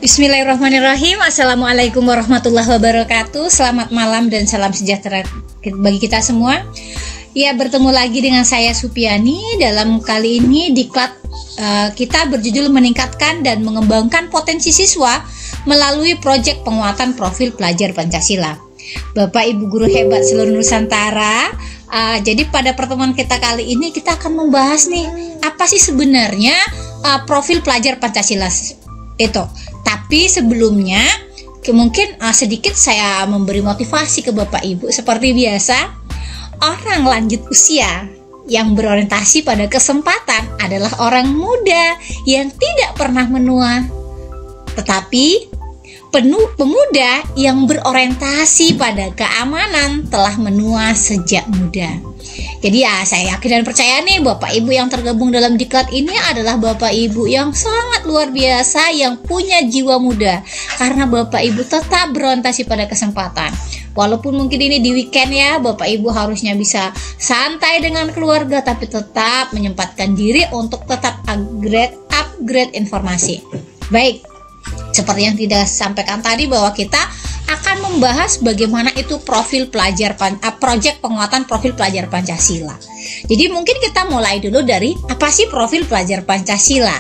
Bismillahirrahmanirrahim. Assalamualaikum warahmatullahi wabarakatuh. Selamat malam dan salam sejahtera bagi kita semua. Ya, bertemu lagi dengan saya Supiani. Dalam kali ini diklat kita berjudul meningkatkan dan mengembangkan potensi siswa melalui proyek penguatan profil pelajar Pancasila. Bapak Ibu guru hebat seluruh Nusantara, jadi pada pertemuan kita kali ini kita akan membahas nih, apa sih sebenarnya profil pelajar Pancasila itu. Tapi sebelumnya mungkin sedikit saya memberi motivasi ke Bapak Ibu. Seperti biasa, orang lanjut usia yang berorientasi pada kesempatan adalah orang muda yang tidak pernah menua, tetapi pemuda yang berorientasi pada keamanan telah menua sejak muda. Jadi ya, saya yakin dan percaya nih, Bapak Ibu yang tergabung dalam diklat ini adalah Bapak Ibu yang sangat luar biasa, yang punya jiwa muda. Karena Bapak Ibu tetap berorientasi pada kesempatan. Walaupun mungkin ini di weekend ya, Bapak Ibu harusnya bisa santai dengan keluarga, tapi tetap menyempatkan diri untuk tetap upgrade informasi. Baik, seperti yang tidak sampaikan tadi bahwa kita akan membahas bagaimana itu profil pelajar proyek penguatan profil pelajar Pancasila. Jadi mungkin kita mulai dulu dari apa sih profil pelajar Pancasila.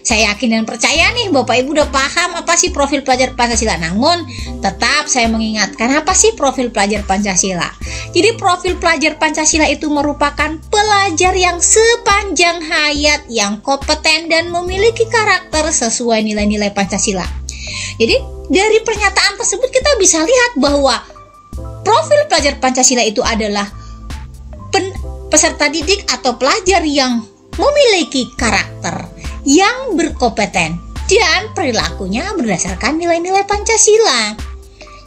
Saya yakin dan percaya nih Bapak Ibu udah paham apa sih profil pelajar Pancasila. Namun tetap saya mengingatkan, apa sih profil pelajar Pancasila. Jadi profil pelajar Pancasila itu merupakan pelajar yang sepanjang hayat, yang kompeten dan memiliki karakter sesuai nilai-nilai Pancasila. Jadi dari pernyataan tersebut kita bisa lihat bahwa profil pelajar Pancasila itu adalah peserta didik atau pelajar yang memiliki karakter, yang berkompeten dan perilakunya berdasarkan nilai-nilai Pancasila.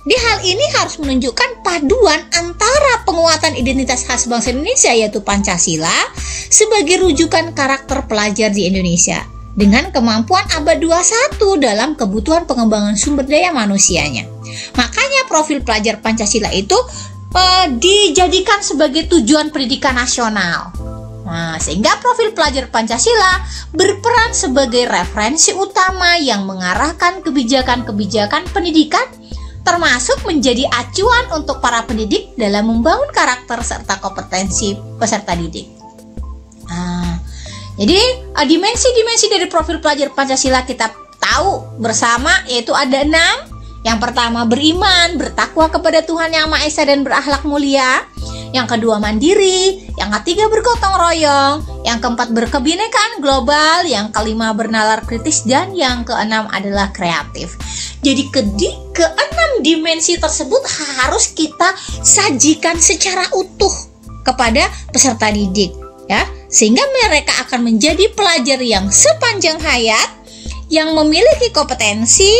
Di hal ini harus menunjukkan paduan antara penguatan identitas khas bangsa Indonesia yaitu Pancasila sebagai rujukan karakter pelajar di Indonesia dengan kemampuan abad 21 dalam kebutuhan pengembangan sumber daya manusianya. Makanya profil pelajar Pancasila itu dijadikan sebagai tujuan pendidikan nasional. Nah, sehingga profil pelajar Pancasila berperan sebagai referensi utama yang mengarahkan kebijakan-kebijakan pendidikan, termasuk menjadi acuan untuk para pendidik dalam membangun karakter serta kompetensi peserta didik. Jadi dimensi-dimensi dari profil pelajar Pancasila kita tahu bersama, yaitu ada 6. Yang pertama beriman, bertakwa kepada Tuhan Yang Maha Esa dan berakhlak mulia. Yang kedua mandiri. Yang ketiga bergotong royong. Yang keempat berkebinekaan global. Yang kelima bernalar kritis. Dan yang keenam adalah kreatif. Jadi ke-6 dimensi tersebut harus kita sajikan secara utuh kepada peserta didik, ya, sehingga mereka akan menjadi pelajar yang sepanjang hayat, yang memiliki kompetensi,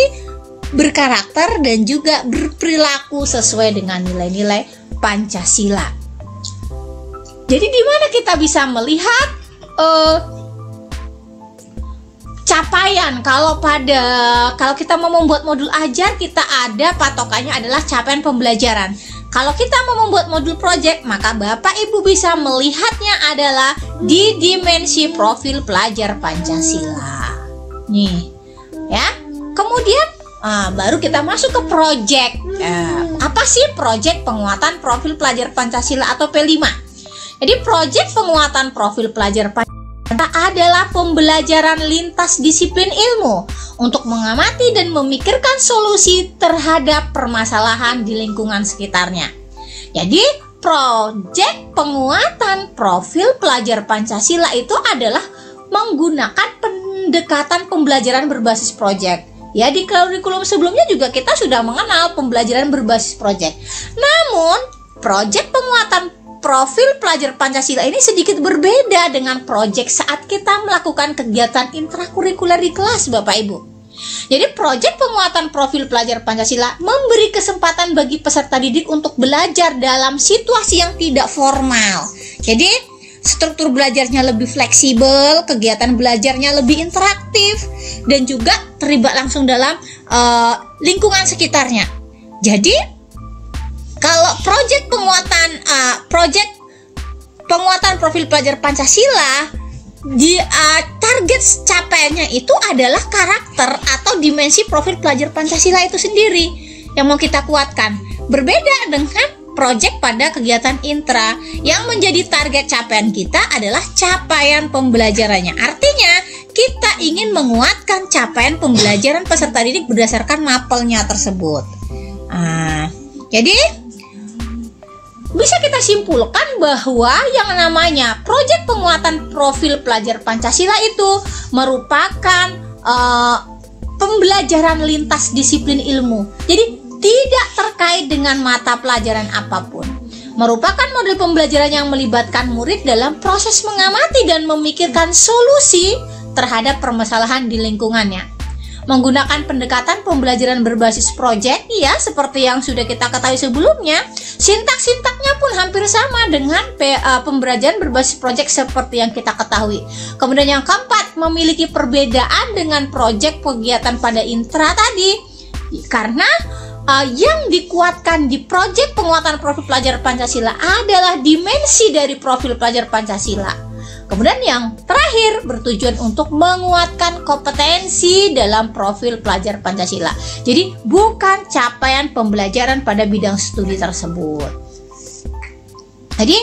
berkarakter, dan juga berperilaku sesuai dengan nilai-nilai Pancasila. Jadi di mana kita bisa melihat capaian? Kalau kita mau membuat modul ajar, kita ada patokannya adalah capaian pembelajaran. Kalau kita mau membuat modul project, maka Bapak Ibu bisa melihatnya adalah di dimensi profil pelajar Pancasila. Nih, ya. Kemudian baru kita masuk ke project. Apa sih project penguatan profil pelajar Pancasila atau P5? Jadi project penguatan profil pelajar Pancasila adalah pembelajaran lintas disiplin ilmu untuk mengamati dan memikirkan solusi terhadap permasalahan di lingkungan sekitarnya. Jadi, proyek penguatan profil pelajar Pancasila itu adalah menggunakan pendekatan pembelajaran berbasis proyek. Ya, di kurikulum sebelumnya juga kita sudah mengenal pembelajaran berbasis proyek. Namun, proyek penguatan profil pelajar Pancasila ini sedikit berbeda dengan proyek saat kita melakukan kegiatan intrakurikuler di kelas, Bapak Ibu. Jadi proyek penguatan profil pelajar Pancasila memberi kesempatan bagi peserta didik untuk belajar dalam situasi yang tidak formal. Jadi struktur belajarnya lebih fleksibel, kegiatan belajarnya lebih interaktif, dan juga terlibat langsung dalam lingkungan sekitarnya. Jadi kalau proyek penguatan profil pelajar Pancasila target target capaiannya itu adalah karakter atau dimensi profil pelajar Pancasila itu sendiri yang mau kita kuatkan. Berbeda dengan proyek pada kegiatan intra yang menjadi target capaian kita adalah capaian pembelajarannya. Artinya kita ingin menguatkan capaian pembelajaran peserta didik berdasarkan mapelnya tersebut. Jadi bisa kita simpulkan bahwa yang namanya proyek penguatan profil pelajar Pancasila itu merupakan pembelajaran lintas disiplin ilmu. Jadi tidak terkait dengan mata pelajaran apapun. Merupakan model pembelajaran yang melibatkan murid dalam proses mengamati dan memikirkan solusi terhadap permasalahan di lingkungannya. Menggunakan pendekatan pembelajaran berbasis proyek, ya seperti yang sudah kita ketahui sebelumnya, sintak-sintaknya pun hampir sama dengan pembelajaran berbasis proyek seperti yang kita ketahui. Kemudian yang keempat, memiliki perbedaan dengan proyek kegiatan pada intra tadi, karena yang dikuatkan di proyek penguatan profil pelajar Pancasila adalah dimensi dari profil pelajar Pancasila. Kemudian yang terakhir bertujuan untuk menguatkan kompetensi dalam profil pelajar Pancasila. Jadi bukan capaian pembelajaran pada bidang studi tersebut. Jadi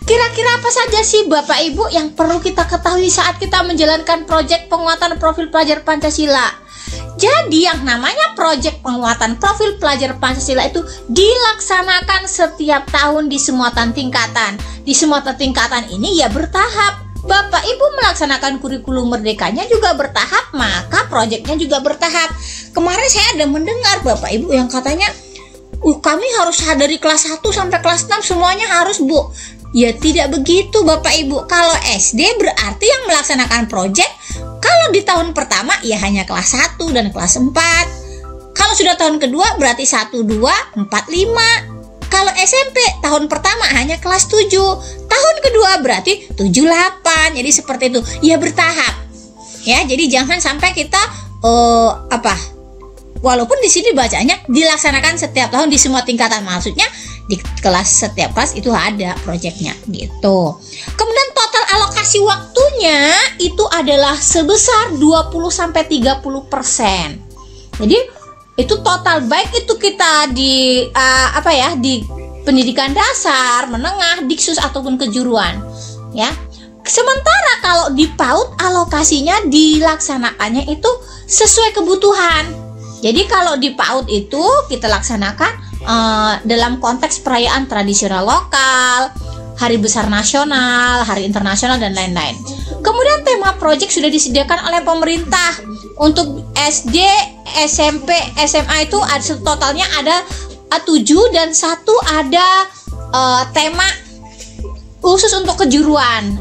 kira-kira apa saja sih Bapak Ibu yang perlu kita ketahui saat kita menjalankan proyek penguatan profil pelajar Pancasila? Jadi yang namanya proyek penguatan profil pelajar Pancasila itu dilaksanakan setiap tahun di semua tingkatan. Di semua tingkatan ini ya bertahap. Bapak Ibu melaksanakan kurikulum merdekanya juga bertahap, maka proyeknya juga bertahap. Kemarin saya ada mendengar Bapak Ibu yang katanya, kami harus dari kelas 1 sampai kelas 6 semuanya harus, Bu. Ya tidak begitu Bapak Ibu. Kalau SD berarti yang melaksanakan proyek kalau di tahun pertama ya hanya kelas 1 dan kelas 4. Kalau sudah tahun kedua berarti 1, 2, 4, 5. Kalau SMP tahun pertama hanya kelas 7. Tahun kedua berarti 7, 8. Jadi seperti itu. Ya bertahap. Ya, jadi jangan sampai kita walaupun di sini bacanya dilaksanakan setiap tahun di semua tingkatan, maksudnya di kelas setiap kelas itu ada proyeknya gitu. Kemudian total alokasi waktunya itu adalah sebesar 20-30%. Jadi itu total, baik itu kita di di pendidikan dasar, menengah, diksus ataupun kejuruan, ya. Sementara kalau di PAUD alokasinya dilaksanakannya itu sesuai kebutuhan. Jadi kalau di PAUD itu kita laksanakan dalam konteks perayaan tradisional lokal, hari besar nasional, hari internasional dan lain-lain. Kemudian tema proyek sudah disediakan oleh pemerintah. Untuk SD, SMP, SMA itu totalnya ada 7 dan 1 ada tema khusus untuk kejuruan,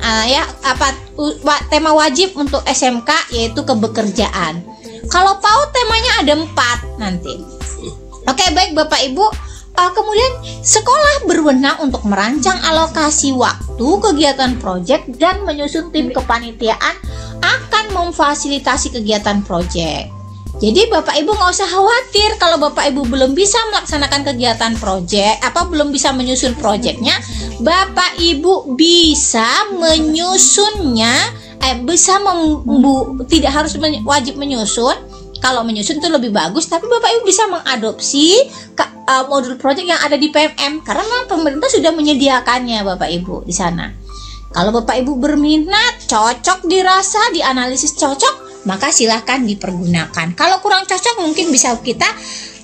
tema wajib untuk SMK yaitu kebekerjaan. Kalau PAUD temanya ada 4 nanti. Oke, baik Bapak Ibu. Kemudian sekolah berwenang untuk merancang alokasi waktu kegiatan proyek dan menyusun tim kepanitiaan akan memfasilitasi kegiatan proyek. Jadi Bapak Ibu nggak usah khawatir kalau Bapak Ibu belum bisa melaksanakan kegiatan proyek atau belum bisa menyusun proyeknya. Bapak Ibu bisa menyusunnya, tidak harus wajib menyusun. Kalau menyusun itu lebih bagus, tapi Bapak Ibu bisa mengadopsi modul proyek yang ada di PMM karena memang pemerintah sudah menyediakannya Bapak Ibu di sana. Kalau Bapak Ibu berminat, cocok dirasa, dianalisis cocok, maka silahkan dipergunakan. Kalau kurang cocok mungkin bisa kita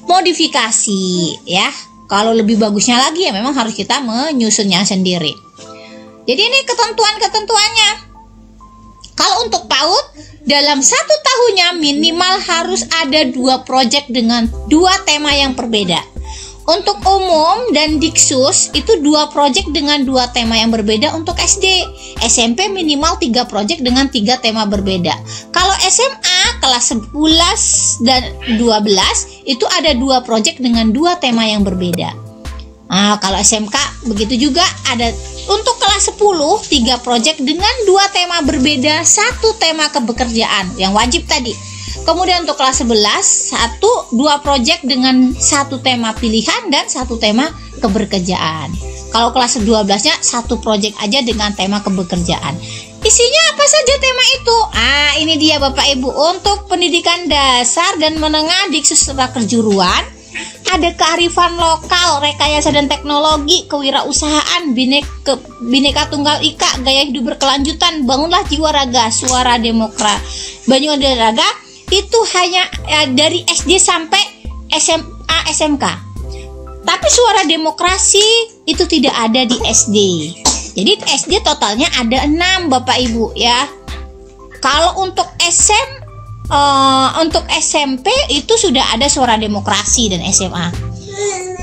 modifikasi, ya. Kalau lebih bagusnya lagi ya memang harus kita menyusunnya sendiri. Jadi ini ketentuan-ketentuannya. Kalau untuk PAUD, dalam 1 tahunnya minimal harus ada 2 proyek dengan 2 tema yang berbeda. Untuk umum dan diksus itu 2 proyek dengan 2 tema yang berbeda untuk SD. SMP minimal 3 proyek dengan 3 tema berbeda. Kalau SMA kelas 11 dan 12 itu ada 2 proyek dengan 2 tema yang berbeda. Kalau SMK begitu juga ada untuk kelas 10 3 proyek dengan 2 tema berbeda, 1 tema kebekerjaan yang wajib tadi. Kemudian untuk kelas 11 2 proyek dengan 1 tema pilihan dan 1 tema kebekerjaan. Kalau kelas 12-nya 1 proyek aja dengan tema kebekerjaan. Isinya apa saja tema itu? Ini dia Bapak Ibu. Untuk pendidikan dasar dan menengah Diksus serta kejuruan, ada kearifan lokal, rekayasa dan teknologi, kewirausahaan, bineka tunggal ika, gaya hidup berkelanjutan, bangunlah jiwa raga, suara demokrat, bangun raga. Itu hanya dari SD sampai SMA SMK. Tapi suara demokrasi itu tidak ada di SD. Jadi SD totalnya ada 6 Bapak Ibu ya. Kalau untuk untuk SMP itu sudah ada suara demokrasi dan SMA.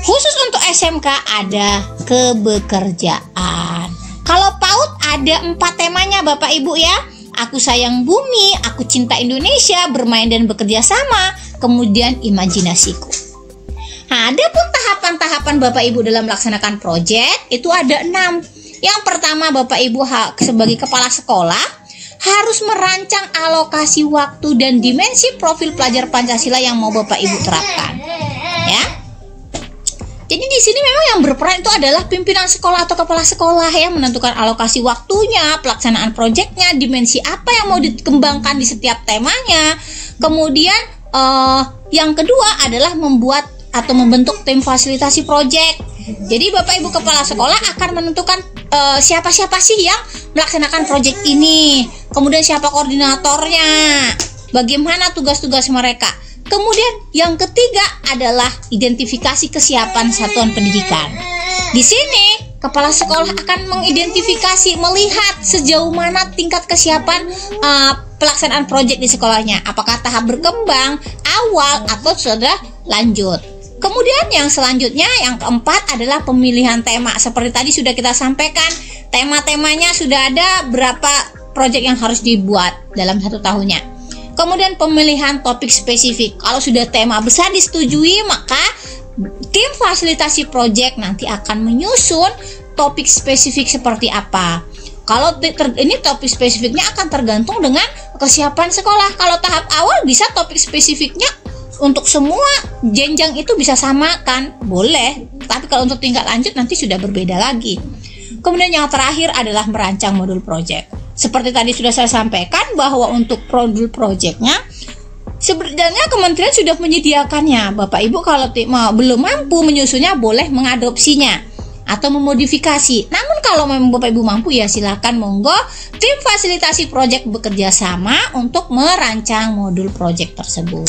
Khusus untuk SMK ada kebekerjaan. Kalau PAUD ada 4 temanya Bapak Ibu ya. Aku sayang bumi, aku cinta Indonesia, bermain dan bekerja sama, kemudian imajinasiku. Nah, ada pun tahapan-tahapan Bapak Ibu dalam melaksanakan proyek itu ada 6. Yang pertama Bapak Ibu sebagai kepala sekolah harus merancang alokasi waktu dan dimensi profil pelajar Pancasila yang mau Bapak Ibu terapkan. Ya. Jadi di sini memang yang berperan itu adalah pimpinan sekolah atau kepala sekolah yang menentukan alokasi waktunya, pelaksanaan proyeknya, dimensi apa yang mau dikembangkan di setiap temanya. Kemudian yang kedua adalah membuat atau membentuk tim fasilitasi proyek. Jadi Bapak Ibu kepala sekolah akan menentukan siapa-siapa sih yang melaksanakan proyek ini, kemudian siapa koordinatornya, bagaimana tugas-tugas mereka. Kemudian yang ketiga adalah identifikasi kesiapan satuan pendidikan. Di sini kepala sekolah akan mengidentifikasi, melihat sejauh mana tingkat kesiapan pelaksanaan proyek di sekolahnya, apakah tahap berkembang, awal, atau sudah lanjut. Kemudian yang selanjutnya, yang keempat adalah pemilihan tema. Seperti tadi sudah kita sampaikan, tema-temanya sudah ada berapa proyek yang harus dibuat dalam 1 tahunnya. Kemudian pemilihan topik spesifik. Kalau sudah tema besar disetujui, maka tim fasilitasi proyek nanti akan menyusun topik spesifik seperti apa. Kalau ini topik spesifiknya akan tergantung dengan kesiapan sekolah. Kalau tahap awal bisa topik spesifiknya untuk semua jenjang itu bisa sama kan? Boleh. Tapi kalau untuk tingkat lanjut nanti sudah berbeda lagi. Kemudian yang terakhir adalah merancang modul proyek. Seperti tadi sudah saya sampaikan bahwa untuk modul proyeknya sebenarnya kementerian sudah menyediakannya. Bapak Ibu kalau belum mampu menyusunnya boleh mengadopsinya atau memodifikasi. Namun kalau memang Bapak Ibu mampu ya silakan monggo tim fasilitasi proyek bekerja sama untuk merancang modul proyek tersebut.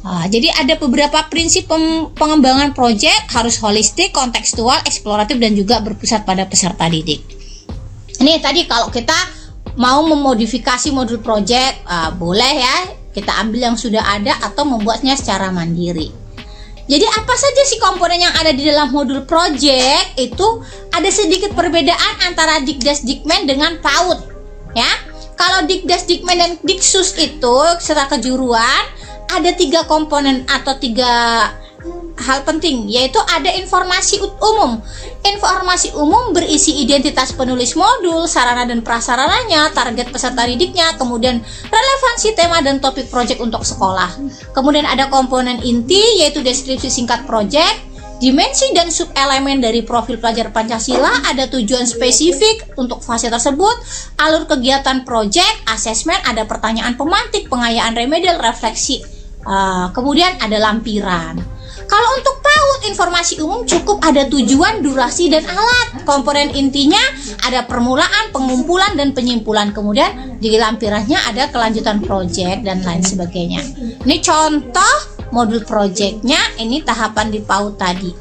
Jadi ada beberapa prinsip pengembangan proyek, harus holistik, kontekstual, eksploratif, dan juga berpusat pada peserta didik. Ini tadi kalau kita mau memodifikasi modul proyek, boleh ya, kita ambil yang sudah ada atau membuatnya secara mandiri. Jadi apa saja sih komponen yang ada di dalam modul proyek? Itu ada sedikit perbedaan antara Dikdas Dikmen dengan PAUD ya. Kalau Dikdas Dikmen dan Diksus itu serta kejuruan ada 3 komponen atau 3 hal penting, yaitu ada informasi umum. Informasi umum berisi identitas penulis modul, sarana dan prasarananya, target peserta didiknya, kemudian relevansi tema dan topik proyek untuk sekolah. Kemudian ada komponen inti, yaitu deskripsi singkat proyek, dimensi dan subelemen dari profil pelajar Pancasila, ada tujuan spesifik untuk fase tersebut, alur kegiatan proyek, asesmen, ada pertanyaan pemantik, pengayaan remedial, refleksi. Kemudian ada lampiran. Kalau untuk PAUD informasi umum cukup ada tujuan, durasi, dan alat. Komponen intinya ada permulaan, pengumpulan, dan penyimpulan. Kemudian di lampirannya ada kelanjutan proyek dan lain sebagainya. Ini contoh modul proyeknya, ini tahapan di PAUD tadi.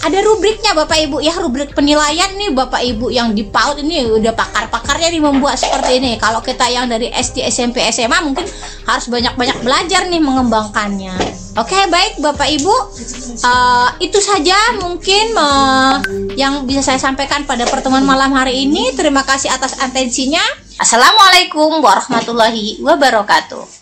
Ada rubriknya Bapak Ibu ya, rubrik penilaian nih Bapak Ibu yang di PAUD ini udah pakar-pakarnya nih membuat seperti ini. Kalau kita yang dari SD, SMP, SMA mungkin harus banyak-banyak belajar nih mengembangkannya. Oke, baik Bapak Ibu, itu saja mungkin yang bisa saya sampaikan pada pertemuan malam hari ini. Terima kasih atas atensinya. Assalamualaikum warahmatullahi wabarakatuh.